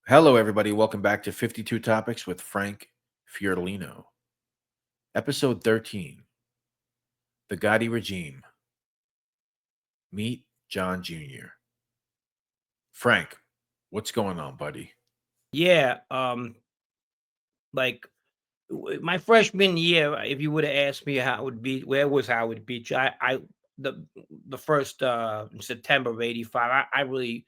Hello, everybody. Welcome back to 52 Topics with Frank Fiordilino. Episode 13 The Gotti Regime. Meet John Jr. Frank, what's going on, buddy? Yeah, like my freshman year, if you would have asked me how it would be, where was Howard Beach? The the first September of '85, I really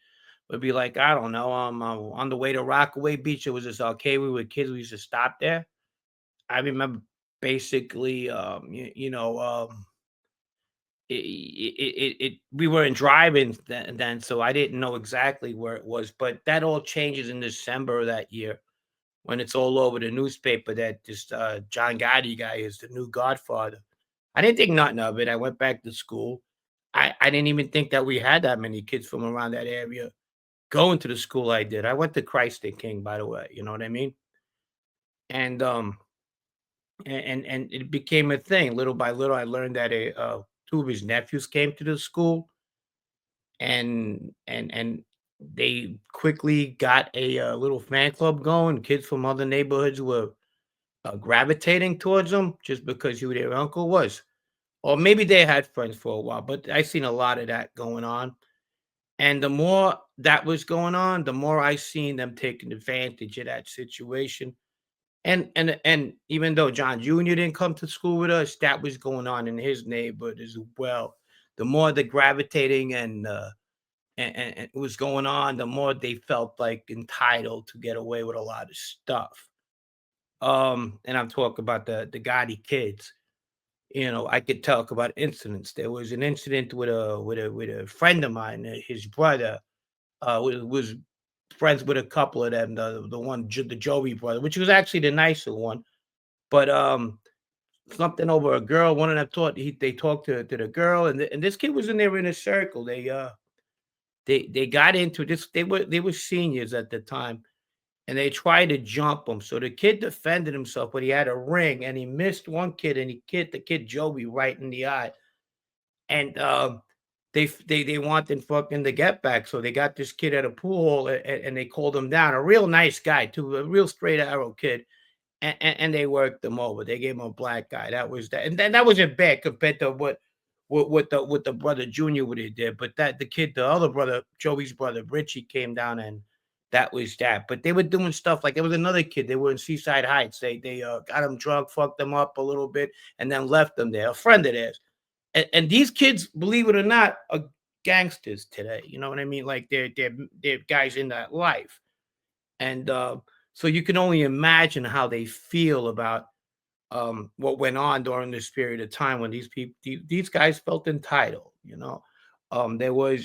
would be like, I don't know, on the way to Rockaway Beach. It was this arcade. We were kids. We used to stop there. I remember basically, we weren't driving then, so I didn't know exactly where it was. But that all changes in December of that year when it's all over the newspaper that this John Gotti guy is the new Godfather. I didn't think nothing of it. I went back to school. I didn't even think that we had that many kids from around that area going to the school I did. I went to Christ the King, by the way. You know what I mean? And and it became a thing. Little by little, I learned that two of his nephews came to the school, and they quickly got a little fan club going. Kids from other neighborhoods were gravitating towards him just because who their uncle was. Or maybe they had friends for a while, but I seen a lot of that going on. And the more that was going on, the more I seen them taking advantage of that situation. And even though John Jr. didn't come to school with us, that was going on in his neighborhood as well. The more the gravitating and it was going on, the more they felt like entitled to get away with a lot of stuff. And I'm talking about the Gotti kids. I could talk about incidents. There was an incident with a friend of mine. His brother was friends with a couple of them. The Joey brother, which was actually the nicer one, but something over a girl. One of them they talked to the girl, and this kid was in there in a circle. They got into this. They were seniors at the time, and they tried to jump him. So the kid defended himself, but he had a ring, and he missed one kid, and he hit the kid Joey right in the eye. And they wanted fucking the get back, so they got this kid at a pool hall, and they called him down. A real nice guy too, a real straight arrow kid, and they worked him over. They gave him a black guy. That was that, and then that wasn't bad compared to what the brother Junior would have did. But that the kid, the other brother, Joey's brother Richie, came down, and that was that. But they were doing stuff like there was another kid. They were in Seaside Heights. They got him drunk, fucked them up a little bit, and then left them there. A friend of theirs. And these kids, believe it or not, are gangsters today. You know what I mean? Like they're guys in that life. And so you can only imagine how they feel about what went on during this period of time when these guys felt entitled. There was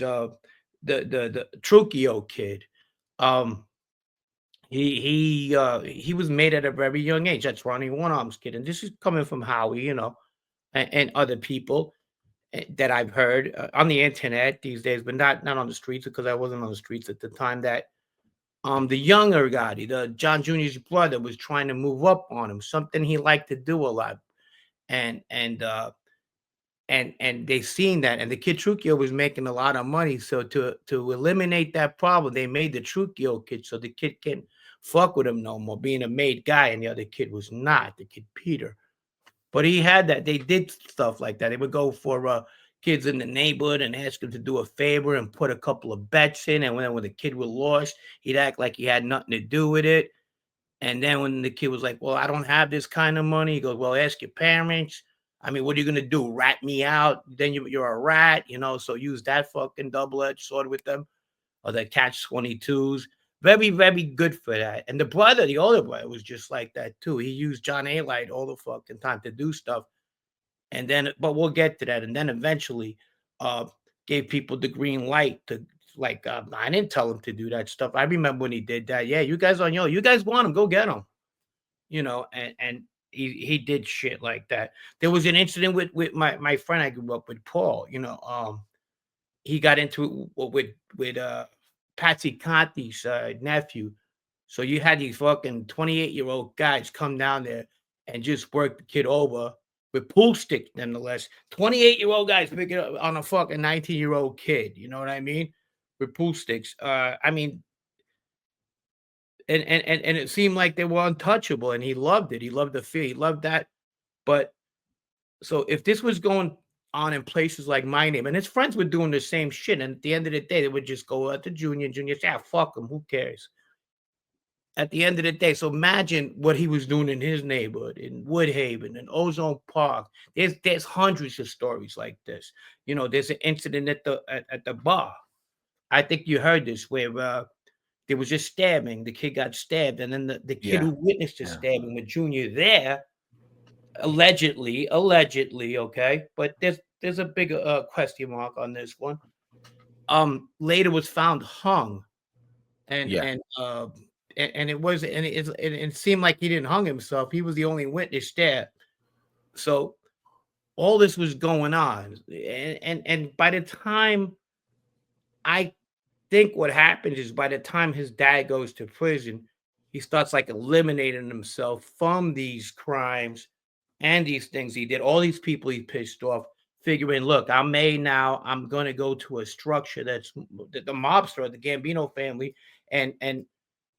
the Trujillo kid. Um, he was made at a very young age. That's Ronnie One Arms kid, and this is coming from Howie, and other people that I've heard on the internet these days, but not on the streets because I wasn't on the streets at the time. That the younger Gotti, the John Jr.'s brother, was trying to move up on him, something he liked to do a lot, and and uh, and they seen that, and the kid Trujillo was making a lot of money. So to eliminate that problem, they made the Trujillo kid so the kid can't fuck with him no more, being a made guy, and the other kid was not the kid Peter. But he had that. They did stuff like that. They would go for kids in the neighborhood and ask him to do a favor and put a couple of bets in. And when the kid was lost, he'd act like he had nothing to do with it. And then when the kid was like, "Well, I don't have this kind of money," he goes, "Well, ask your parents. I mean, what are you gonna do? Rat me out? Then you're a rat. So use that fucking double-edged sword with them, or the catch 22s. Very, very good for that. And the older brother, was just like that too. He used John A. Light all the fucking time to do stuff. And then, but we'll get to that. And then eventually, uh, gave people the green light to like. I didn't tell him to do that stuff. I remember when he did that. Yeah, you guys you guys want him, go get him. And he did shit like that. There was an incident with my friend I grew up with, Paul. He got into it with Patsy Conti's nephew. So you had these fucking 28-year-old guys come down there and just work the kid over with pool sticks, nonetheless. 28-year-old guys picking up on a fucking 19-year-old kid. You know what I mean? With pool sticks. I mean, and it seemed like they were untouchable, and he loved it. He loved the fear. He loved that. But so if this was going on in places like my name, and his friends were doing the same shit, and at the end of the day, they would just go out to Junior say, "Ah, fuck him, who cares?" At the end of the day, so imagine what he was doing in his neighborhood, in Woodhaven, in Ozone Park. There's hundreds of stories like this. You know, there's an incident at the bar. I think you heard this where there was just stabbing. The kid got stabbed, and then the kid Yeah. who witnessed the Yeah. stabbing with Junior there, allegedly, okay, but there's a big question mark on this one. Later was found hung, and Yeah. and uh, and it was and it seemed like he didn't hung himself. He was the only witness there. So all this was going on, and by the time I think what happens is by the time his dad goes to prison, he starts like eliminating himself from these crimes and these things he did. All these people he pissed off, figuring, look, I'm made now. I'm gonna go to a structure that's the mobster, the Gambino family, and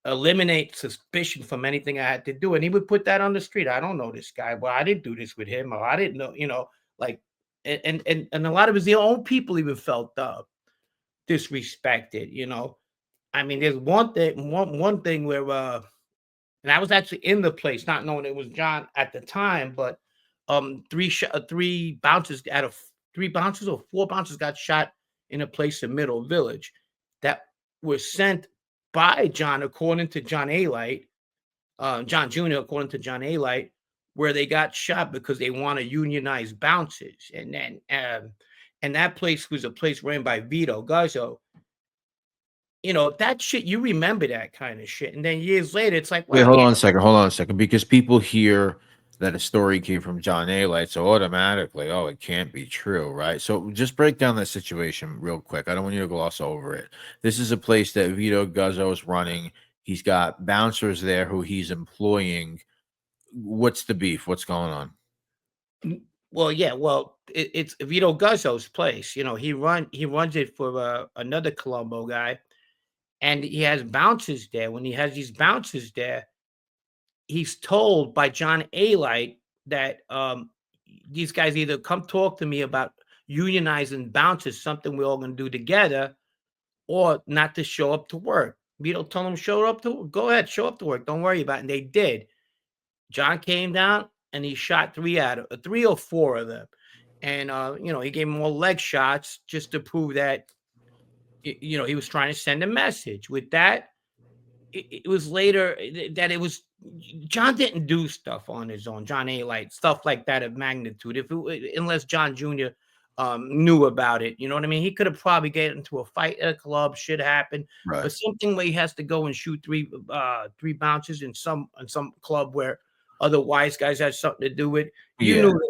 eliminate suspicion from anything I had to do. And he would put that on the street. I don't know this guy. Well, I didn't do this with him, or I didn't know, like and a lot of his own people even felt disrespected. I mean, there's one thing where and I was actually in the place, not knowing it was John at the time, but three bouncers out of three bouncers or four bouncers got shot in a place in Middle Village that was sent by John, according to John A. Light, John Jr., according to John A. Light, where they got shot because they want to unionize bouncers. And that place was a place ran by Vito Guzzo. That shit, you remember that kind of shit. And then years later, it's like, Wait, well, yeah. hold on a second, because people hear that a story came from John A. Light, so automatically, oh, it can't be true, right? So just break down that situation real quick. I don't want you to gloss over it. This is a place that Vito Guzzo is running. He's got bouncers there who he's employing. What's the beef? What's going on? Well, yeah, well, it's Vito Guzzo's place. He runs it for another Colombo guy, and he has bouncers there. When he has these bouncers there, he's told by John A. Light that these guys either come talk to me about unionizing bouncers, something we're all going to do together, or not to show up to work. Vito told them, show up to go ahead, show up to work. Don't worry about it. And they did. John came down and he shot three or four of them. And he gave them all leg shots just to prove that he was trying to send a message. With that, it was later that it was John didn't do stuff on his own. John A. Light, stuff like that of magnitude. Unless John Jr. Knew about it, you know what I mean. He could have probably get into a fight at a club, shit happened, Right. but something where he has to go and shoot three bounces in some club where other wise guys had something to do with. You Yeah. knew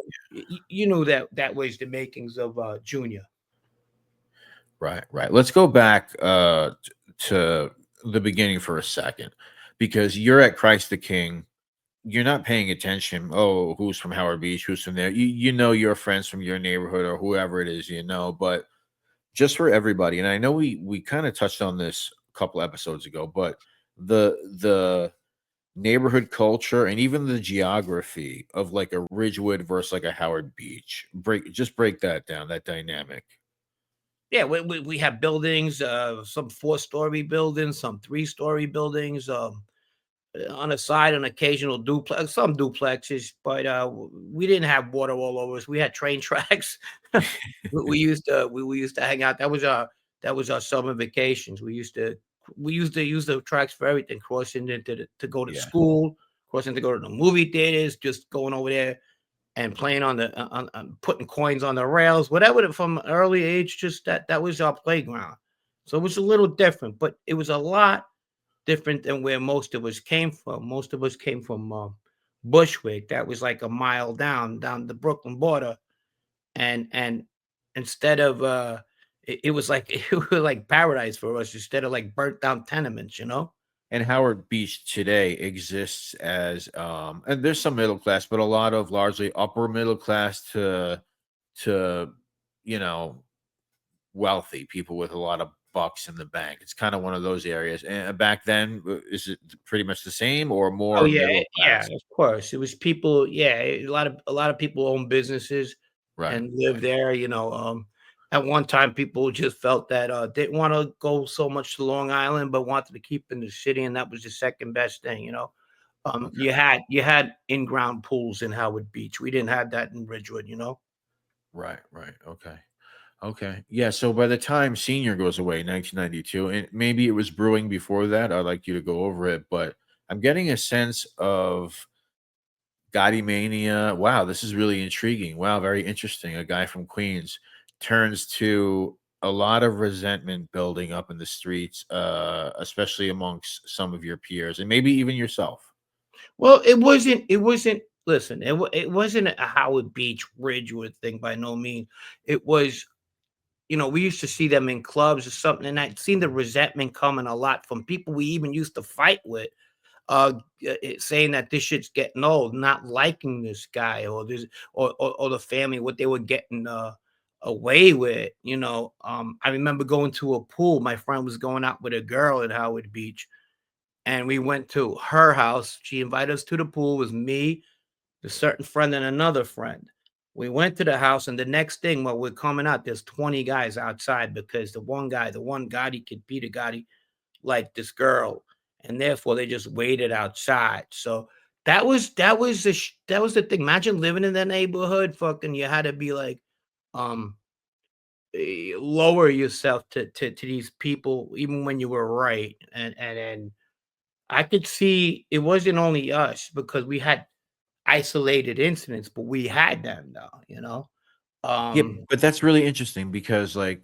you knew that was the makings of Junior. Right, right. Let's go back to the beginning for a second, because you're at Christ the King. You're not paying attention. Oh, who's from Howard Beach? Who's from there? You know your friends from your neighborhood or whoever it is, but just for everybody, and I know we kind of touched on this a couple episodes ago, but the neighborhood culture and even the geography of like a Ridgewood versus like a Howard Beach. Break that down, that dynamic. Yeah, we have buildings, some four-story buildings, some three-story buildings. On the side, an occasional duplex, some duplexes, but we didn't have water all over us. We had train tracks. We used to hang out. That was our summer vacations. We used to use the tracks for everything, crossing to go to Yeah. school, crossing to go to the movie theaters, just going over there and playing on putting coins on the rails, whatever. From an early age, just that was our playground. So it was a little different, but it was a lot different than where most of us came from. Most of us came from Bushwick. That was like a mile down the Brooklyn border, and instead of it was like it was like paradise for us instead of like burnt down tenements. And Howard Beach today exists as and there's some middle class, but a lot of largely upper middle class to you know wealthy people with a lot of bucks in the bank. It's kind of one of those areas. And back then, is it pretty much the same or Oh, more yeah, middle yeah, class? of course. It was people, yeah, a lot of people own businesses Right, and live right, there, at one time, people just felt that, didn't wanna go so much to Long Island, but wanted to keep in the city, and that was the second best thing, you know? okay, You had in-ground pools in Howard Beach. We didn't have that in Ridgewood, you know? right, right, okay. Okay. Yeah. So by the time Senior goes away, 1992, and maybe it was brewing before that, I'd like you to go over it, but I'm getting a sense of Gotti mania. Wow, this is really intriguing. Wow, very interesting. A guy from Queens turns to a lot of resentment building up in the streets, especially amongst some of your peers and maybe even yourself. Well, it wasn't listen, it wasn't a Howard Beach, Ridgewood thing by no means. It was, we used to see them in clubs or something, and I'd seen the resentment coming a lot from people we even used to fight with, saying that this shit's getting old, not liking this guy or this or the family, what they were getting away with. I remember going to a pool. My friend was going out with a girl at Howard Beach, and we went to her house. She invited us to the pool. It was me, the certain friend, and another friend. We went to the house, and the next thing, while we're coming out, there's 20 guys outside because the one guy, the one Gotti kid, Peter Gotti, liked this girl, and therefore they just waited outside. So that was the thing. Imagine living in that neighborhood. Fucking, you had to be like, um, lower yourself to these people, even when you were right. And I could see it wasn't only us because we had isolated incidents, but we had them though, you know? Yep. Um, But that's really interesting because, like,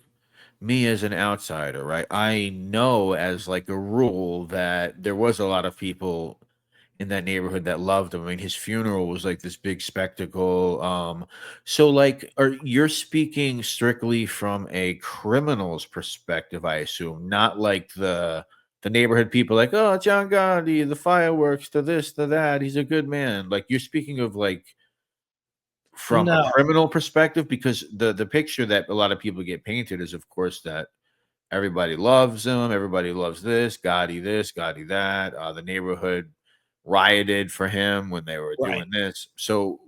me as an outsider, right? I know as like a rule that there was a lot of people in that neighborhood that loved him. I mean, his funeral was like this big spectacle. So like, are you're speaking strictly from a criminal's perspective, I assume, not like the neighborhood people like, oh, John Gotti, the fireworks, to this, to that. He's a good man. Like you're speaking of like from a no, criminal perspective, because the picture that a lot of people get painted is, of course, that everybody loves him. Everybody loves this, Gotti that. The neighborhood rioted for him when they were right. doing this. So,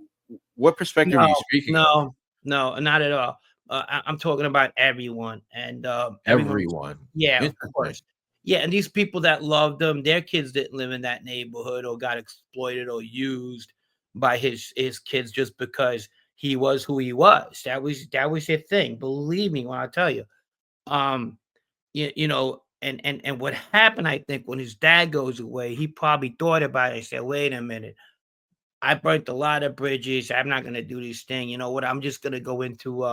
what perspective are you No, speaking of? no, no, not at all. I'm talking about everyone, and everyone's, Everyone. yeah, of Interesting. course. Yeah, and these people that loved them, their kids didn't live in that neighborhood or got exploited or used by his kids just because he was who he was. That was their thing. Believe me when I tell you. Um, and what happened, I think, when his dad goes away, he probably thought about it and said, "Wait a minute. I burnt a lot of bridges. I'm not gonna do this thing. You know what? I'm just gonna go into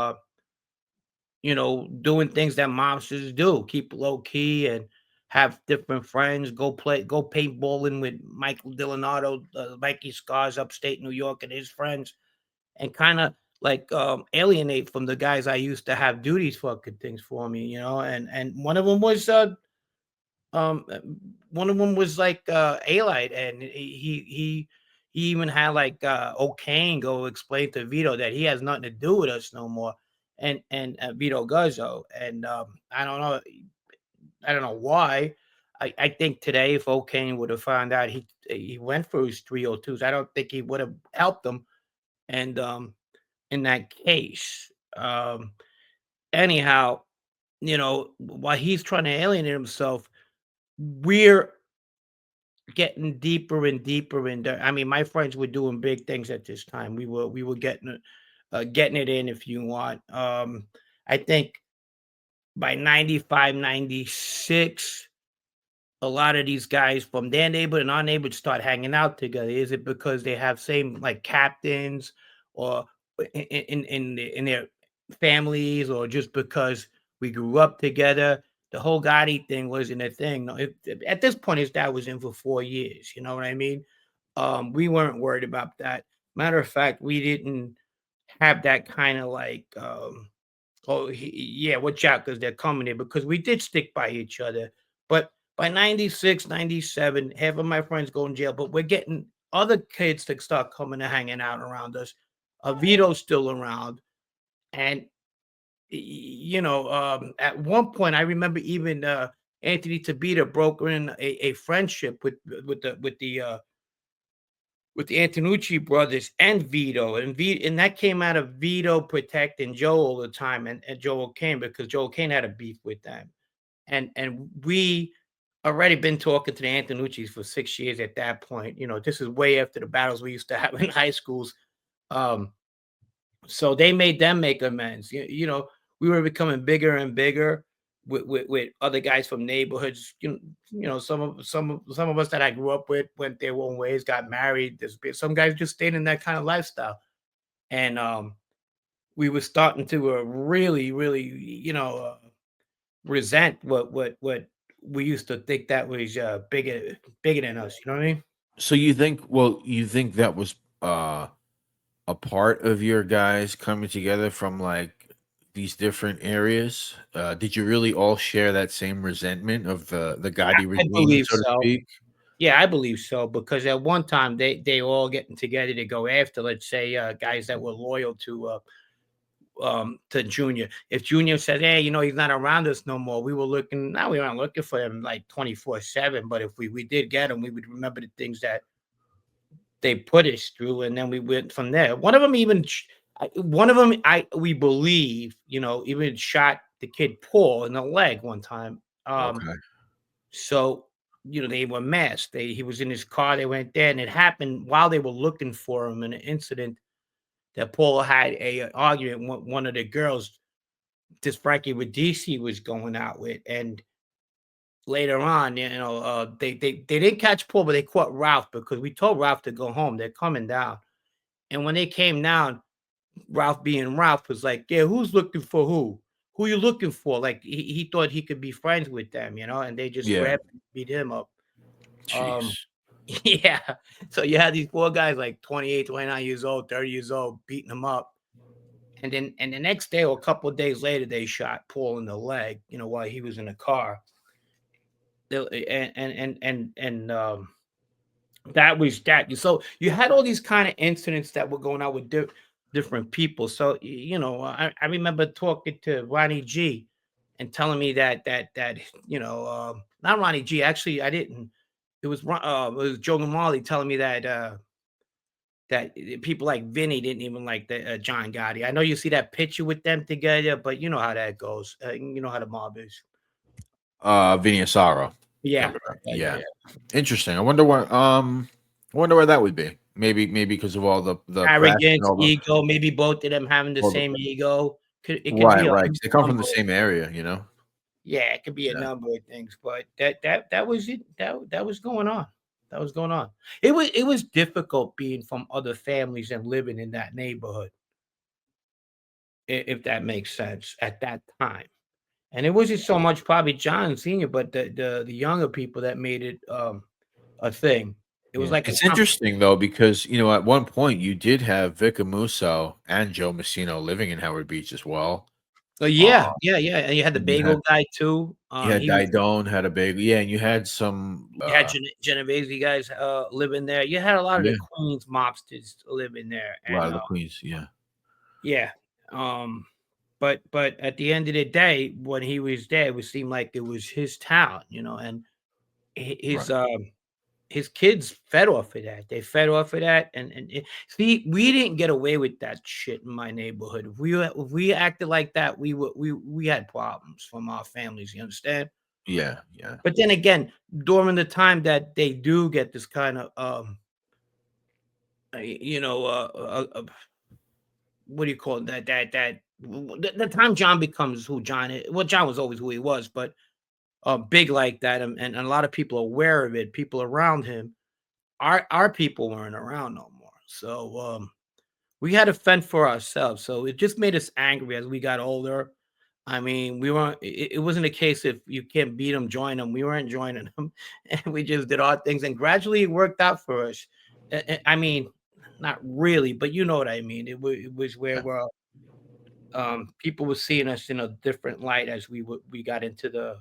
doing things that mobsters do. Keep low key and have different friends. Go paintballing with Michael Dillonado, Mikey Scars, upstate New York, and his friends, and kind of like alienate from the guys I used to have do these fucking things for me. And um, uh, one of them was like, Alite, and he even had like, O'Kane go explain to Vito that he has nothing to do with us no more, and Vito Guzzo, and, I don't know why. I think today if O'Kane would have found out he went for his 302s, I don't think he would have helped him, and, in that case, anyhow, while he's trying to alienate himself, we're getting deeper and deeper into. I mean, my friends were doing big things at this time. We were getting it in, if you want. I think by 95, 96, a lot of these guys from their neighborhood and our neighborhood start hanging out together. Is it because they have same like captains, or in their families, or just because we grew up together? The whole Gotti thing wasn't a thing. No, at this point, his dad was in for 4 years. You know what I mean? We weren't worried about that. Matter of fact, we didn't have that kind of like, oh, yeah, watch out because they're coming here, because we did stick by each other. But by 96, 97, half of my friends go in jail, but we're getting other kids to start coming and hanging out around us. Vito's still around. And at one point, I remember even Anthony Tabita broke in a friendship with the Antonucci brothers and Vito, and that came out of Vito protecting Joe all the time, and Joel Kane, because Joel Kane had a beef with them, and we already been talking to the Antonucci's for 6 years at that point. This is way after the battles we used to have in high schools. Um, so they made them make amends. We were becoming bigger and bigger with other guys from neighborhoods. Some of us that I grew up with went their own ways, got married. Some guys just stayed in that kind of lifestyle, and we were starting to really, really, resent what we used to think that was bigger than us. You know what I mean? So you think that was a part of your guys coming together from like these different areas? Did you really all share that same resentment of the Gotti I regime, believe so to so. speak? Yeah, I believe so, because at one time they were all getting together to go after, let's say, guys that were loyal to Junior. If Junior said, "Hey, he's not around us no more," we were looking. Now we weren't looking for him like 24/7, but if we did get him, we would remember the things that they put us through, and then we went from there. One of them, I we believe, even shot the kid Paul in the leg one time. Okay. So, they were masked. He was in his car. They went there, and it happened while they were looking for him in an incident that Paul had a argument with one of the girls, this Frankie with DC was going out with, and later on, they didn't catch Paul, but they caught Ralph, because we told Ralph to go home. They're coming down, and when they came down, Ralph being Ralph was like, "Yeah, who's looking for who? Who you looking for?" Like he thought he could be friends with them, and they just Yeah. grabbed and beat him up. Um, Jeez. yeah. So you had these poor guys like 28, 29 years old, 30 years old, beating them up. And the next day or a couple of days later, they shot Paul in the leg, while he was in the car. And that was that. So you had all these kind of incidents that were going on with different people. So I remember talking to Ronnie G and telling me that not Ronnie G. Actually, I didn't. It was Joe Marley telling me that people like Vinny didn't even like the John Gotti. I know you see that picture with them together, but you know how that goes. You know how the mob is. Vinny Asaro. Yeah, Yeah. yeah. Interesting. I wonder where that would be. Maybe because of all the press and Arrogance, all the ego, maybe both of them having the all the same ego. It could right, be a right. 'Cause they come from number the of same area. yeah, it could be a Yeah. number of things, but that was it. That was going on. That was going on. It was difficult being from other families and living in that neighborhood, if that makes sense at that time. And it wasn't so much probably John Senior, but the younger people that made it a thing. It was Yeah. like a It's comp. interesting though, because at one point you did have Vic Musso and Joe Messino living in Howard Beach as well. Oh Uh, yeah, yeah, yeah. And you had the and bagel guy too. you had He was Didone had a big yeah, and you had some You had Genovese guys living there. You had a lot of the yeah, Queens mobsters living there, a lot and of the Queens, yeah. yeah. Um, but at the end of the day, when he was there, it would seem like it was his town, and hi- Right. his um his kids fed off of that. They fed off of that, see, we didn't get away with that shit in my neighborhood. If we acted like that, we had problems from our families. You understand? Yeah, yeah. But then again, during the time that they do get this kind of what do you call it? The time John becomes who John is. Well, John was always who he was, but big like that, and a lot of people are aware of it. People around him, our people weren't around no more, so we had to fend for ourselves. So it just made us angry as we got older. I mean, we weren't. It wasn't a case if you can't beat them, join them. We weren't joining them, and we just did our things. And gradually, it worked out for us. I mean, not really, but you know what I mean. It was where Yeah. people were seeing us in a different light as we got into the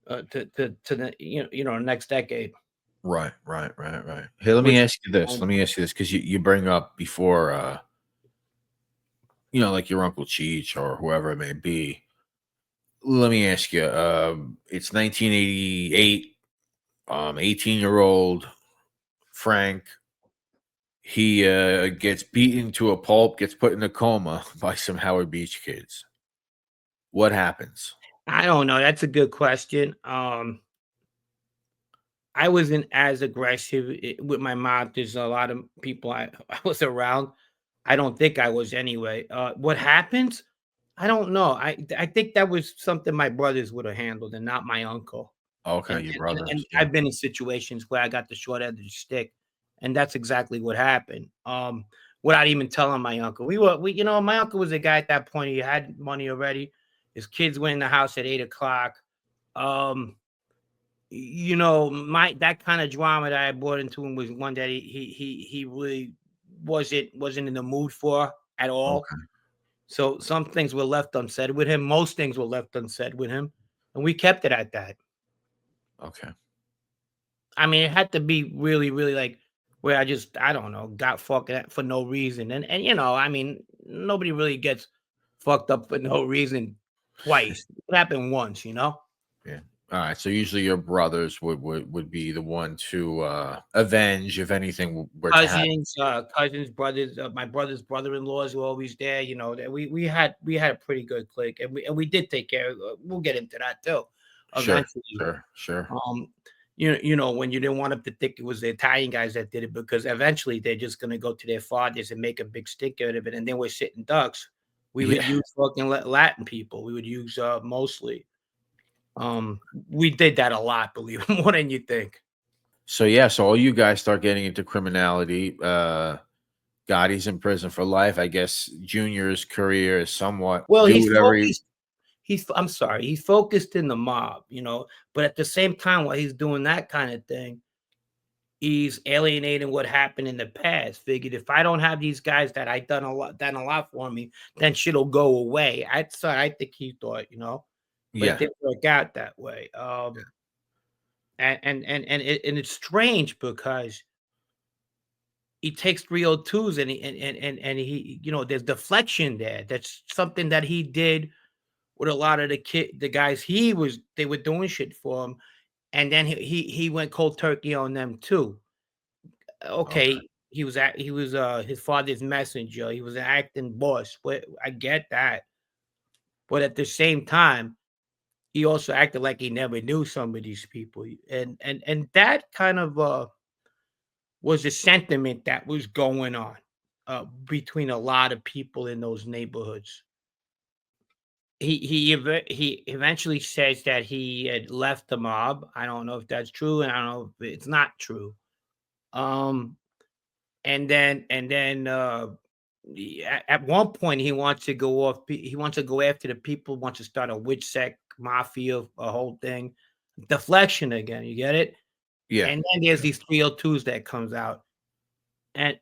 to the next decade. Right, right, right, right. Hey, let me Which ask you this. Let me ask you this because you bring up before like your Uncle Cheech or whoever it may be. Let me ask you, it's 1988, 18-year-old Frank, he gets beaten to a pulp, gets put in a coma by some Howard Beach kids. What happens? I don't know. That's a good question. I wasn't as aggressive with my mouth. There's a lot of people I was around. I don't think I was anyway. What happens? I don't know. I think that was something my brothers would have handled and not my uncle. Okay, And your and brothers. Yeah. I've been in situations where I got the short end of the stick, and that's exactly what happened. Without even telling my uncle. My uncle was a guy at that point, he had money already. His kids were in the house at 8 o'clock. Um, my that kind of drama that I brought into him was one that he really wasn't in the mood for at all. Okay. So some things were left unsaid with him. Most things were left unsaid with him, and we kept it at that. Okay. I mean, it had to be really, really like where I don't know, got fucked at for no reason. And I mean, nobody really gets fucked up for no reason twice. It happened once. Yeah. All right. So usually your brothers would be the one to avenge if anything were to happen. Cousins, brothers, my brother's brother-in-laws were always there. That we had a pretty good clique, and we did take care of. We'll get into that too, Sure. eventually. Sure. Sure. Um, when you didn't want them to think it was the Italian guys that did it, because eventually they're just gonna go to their fathers and make a big stink out of it, and then we're sitting ducks. We would Yeah. use fucking Latin people. We would use mostly. We did that a lot, believe it, more than you think. So yeah. So all you guys start getting into criminality. Gotti's in prison for life. I guess Junior's career is somewhat Well, do whatever he. I'm sorry, he's focused in the mob, but at the same time, while he's doing that kind of thing, he's alienating what happened in the past. Figured if I don't have these guys that I done a lot for me, then shit'll go away. I think he thought, but it Yeah. didn't work out that way. And it's strange because he takes 302s and there's deflection there. That's something that he did with a lot of the guys they were doing shit for him, and then he went cold turkey on them too. Okay. Okay, he was his father's messenger. He was an acting boss, but I get that. But at the same time, he also acted like he never knew some of these people, and that kind of was a sentiment that was going on between a lot of people in those neighborhoods. He eventually says that he had left the mob. I don't know if that's true, and I don't know if it's not true. Um, and then at one point he wants to go off. He wants to go after the people. Wants to start a witch sect mafia, a whole thing. Deflection again. You get it? Yeah. And then there's Yeah. these 302s that comes out, and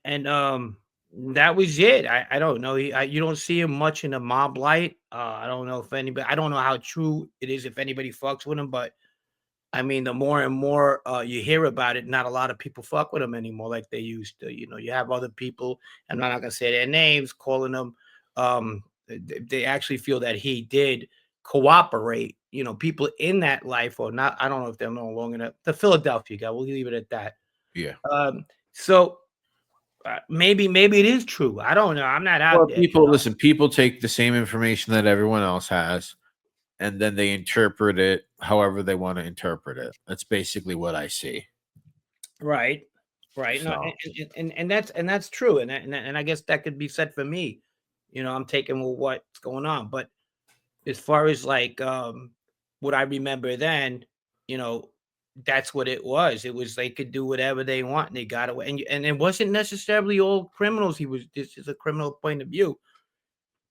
that was it. I don't know. You don't see him much in the mob light. I don't know if anybody. I don't know how true it is if anybody fucks with him, but I mean, the more and more you hear about it, not a lot of people fuck with him anymore like they used to. You have other people, I'm not gonna say their names, calling them. They actually feel that he did cooperate. People in that life or not. I don't know if they're no longer the Philadelphia guy. We'll leave it at that. Yeah. So maybe it is true. I don't know. I'm not out Well, there. people listen. People take the same information that everyone else has, and then they interpret it however they want to interpret it. That's basically what I see. Right. Right. No, So and that's true. And I guess that could be said for me. I'm taking what's going on. But as far as like what I remember then, you know, that's what it was. It was they could do whatever they want and they got away. And it wasn't necessarily all criminals. This is a criminal point of view.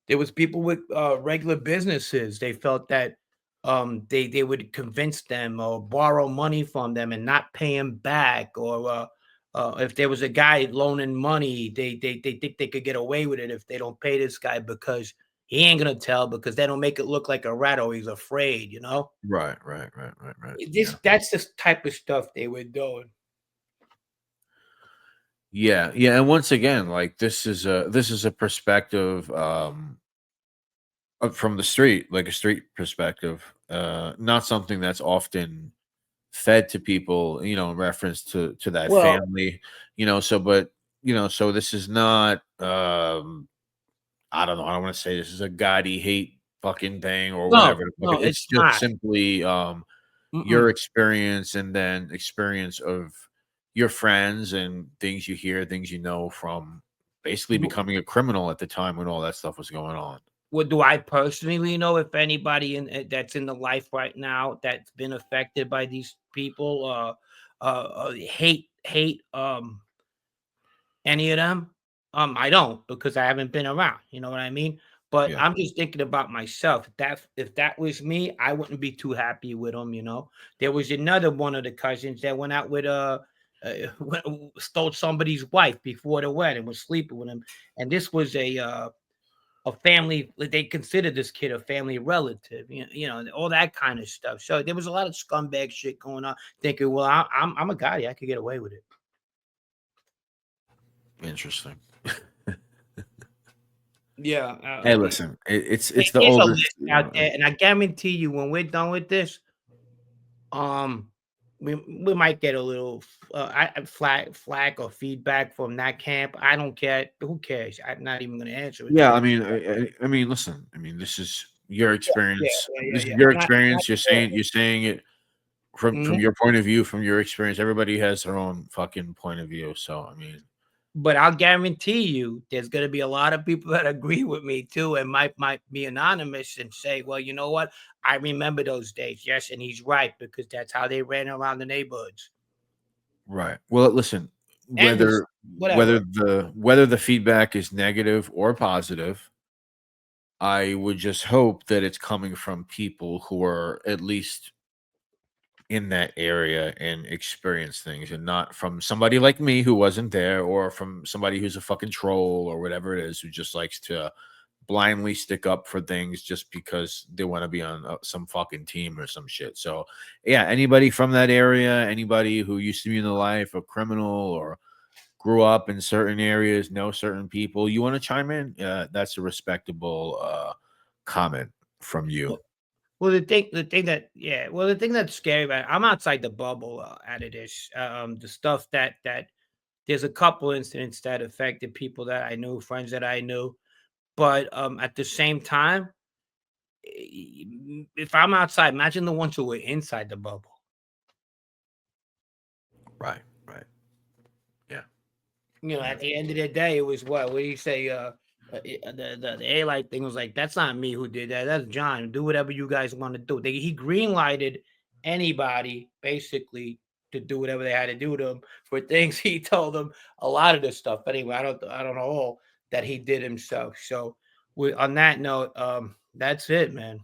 There was people with regular businesses. They felt that they would convince them or borrow money from them and not pay him back. Or if there was a guy loaning money, they think they could get away with it if they don't pay this guy because he ain't gonna tell because they don't make it look like a rat or he's afraid. right, right, right, right, right. This Yeah. that's the type of stuff they were doing. Yeah, yeah, and once again, like this is a perspective from the street, like a street perspective, not something that's often fed to people, in reference to that Well, family, so but so this is not I don't know, I don't want to say this is a Gotti hate fucking thing or no, whatever the fuck. no, It's it's just not. simply your Mm-mm. experience and then experience of your friends and things you hear, things from basically becoming a criminal at the time when all that stuff was going on. What do I personally know if anybody that's in the life right now that's been affected by these people, hate, any of them? I don't because I haven't been around, you know what I mean? But Yeah. I'm just thinking about myself. If that was me, I wouldn't be too happy with them, you know? There was another one of the cousins that went out with, stole somebody's wife before the wedding, was sleeping with him, and this was a family, like, they considered this kid a family relative, and all that kind of stuff. So there was a lot of scumbag shit going on, thinking, well, I'm a guy, I could get away with it. Interesting. Yeah, Hey, listen, it's the there's a oldest. list out there, and I guarantee you, when we're done with this, um, we might get a little flag or feedback from that camp. I don't care. Who cares? I'm not even going to answer it. Yeah, I mean, I mean, listen, I mean, this is your Yeah, experience. yeah, yeah, This is yeah. your I'm not experience. You're saying it from Mhm. your point of view, from your experience. Everybody has their own fucking point of view. So, I mean, But I'll guarantee you there's gonna be a lot of people that agree with me too and might be anonymous and say, "Well, you know what? I remember those days." Yes, and he's right because that's how they ran around the neighborhoods. right. Well, listen, And this whether whatever. whether the feedback is negative or positive, I would just hope that it's coming from people who are at least in that area and experience things and not from somebody like me who wasn't there or from somebody who's a fucking troll or whatever it is who just likes to blindly stick up for things just because they want to be on some fucking team or some shit. So, yeah, anybody from that area, anybody who used to be in the life a criminal or grew up in certain areas, know certain people, you want to chime in? That's a respectable comment from you. Well, the thing that's scary about it, I'm outside the bubble out of this. The stuff that there's a couple incidents that affected people that I knew, friends that I knew, but at the same time, if I'm outside, imagine the ones who were inside the bubble. Right, right. Yeah. At Yeah. the end of the day, it was what? What do you say? The A light thing was like, that's not me who did that. That's John. Do whatever you guys want to do. He green lighted anybody basically to do whatever they had to do to him for things he told them. A lot of this stuff. Anyway, I don't know all that he did himself. So, on that note, that's it, man.